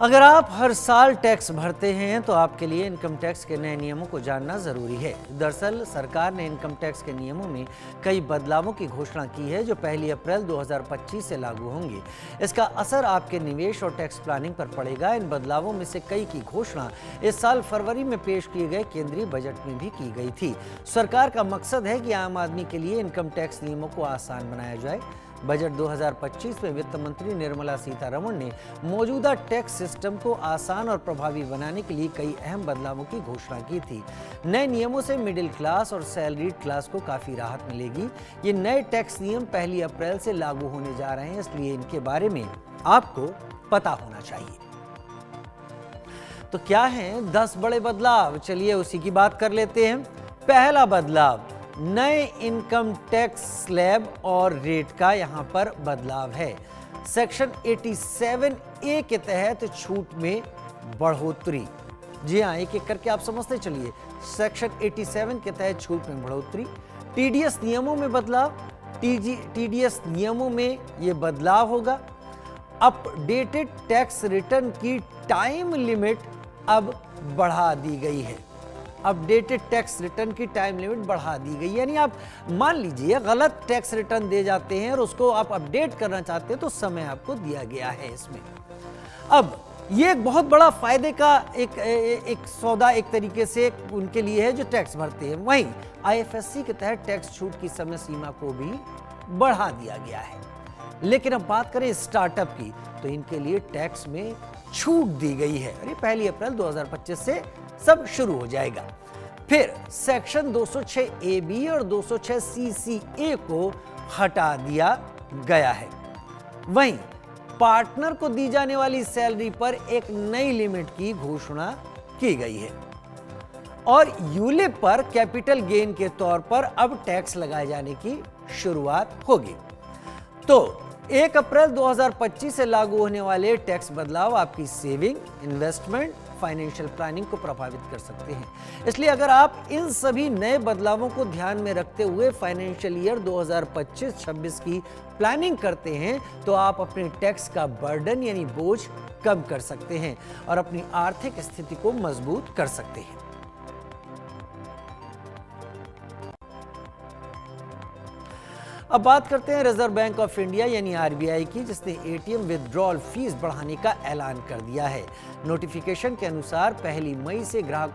अगर आप हर साल टैक्स भरते हैं तो आपके लिए इनकम टैक्स के नए नियमों को जानना जरूरी है। दरअसल सरकार ने इनकम टैक्स के नियमों में कई बदलावों की घोषणा की है जो 1 अप्रैल 2025 से लागू होंगे। इसका असर आपके निवेश और टैक्स प्लानिंग पर पड़ेगा। इन बदलावों में से कई की घोषणा इस साल फरवरी में पेश किए गए केंद्रीय बजट में भी की गई थी। सरकार का मकसद है कि आम आदमी के लिए इनकम टैक्स नियमों को आसान बनाया जाए। बजट 2025 में वित्त मंत्री निर्मला सीतारमण ने मौजूदा टैक्स सिस्टम को आसान और प्रभावी बनाने के लिए कई अहम बदलावों की घोषणा की थी। नए नियमों से मिडिल क्लास और सैलरीड क्लास को काफी राहत मिलेगी। ये नए टैक्स नियम 1 अप्रैल से लागू होने जा रहे हैं, इसलिए इनके बारे में आपको पता होना चाहिए। तो क्या हैं 10 बड़े बदलाव? चलिए उसी की बात कर लेते हैं। पहला बदलाव, नए इनकम टैक्स स्लैब और रेट का यहां पर बदलाव है। सेक्शन 87A के तहत छूट में बढ़ोतरी। जी हां, एक एक करके आप समझते चलिए। सेक्शन 87 के तहत छूट में बढ़ोतरी। टीडीएस नियमों में बदलाव। टीडीएस नियमों में यह बदलाव होगा। अपडेटेड टैक्स रिटर्न की टाइम लिमिट अब बढ़ा दी गई है। अपडेटेड टैक्स रिटर्न की टाइम लिमिट बढ़ा दी गई, यानी आप मान लीजिए गलत टैक्स रिटर्न दे जाते हैं और उसको आप अपडेट करना चाहते हैं तो समय आपको दिया गया है इसमें। अब ये एक बहुत बड़ा फायदे का एक सौदा एक तरीके से उनके लिए है जो टैक्स भरते हैं। वहीं आईएफएससी के तहत टैक्स छूट की समय सीमा को भी बढ़ा दिया गया है। लेकिन अब बात करें स्टार्टअप की, तो इनके लिए टैक्स में छूट दी गई है। अरे 1 अप्रैल 2025 से सब शुरू हो जाएगा। फिर सेक्शन 206AB और 206CCA को हटा दिया गया है। वहीं पार्टनर को दी जाने वाली सैलरी पर एक नई लिमिट की घोषणा की गई है और यूलिप पर कैपिटल गेन के तौर पर अब टैक्स लगाए जाने की शुरुआत होगी। तो 1 अप्रैल 2025 से लागू होने वाले टैक्स बदलाव आपकी सेविंग, इन्वेस्टमेंट, फाइनेंशियल प्लानिंग को प्रभावित कर सकते हैं। इसलिए अगर आप इन सभी नए बदलावों को ध्यान में रखते हुए फाइनेंशियल ईयर 2025-26 की प्लानिंग करते हैं तो आप अपने टैक्स का बर्डन यानी बोझ कम कर सकते हैं और अपनी आर्थिक स्थिति को मजबूत कर सकते हैं। अब बात करते हैं रिजर्व बैंक ऑफ इंडिया यानी आरबीआई की, जिसने एटीएम विथड्रॉल फीस बढ़ाने का ऐलान कर दिया है। नोटिफिकेशन के अनुसार 1 मई से ग्राहक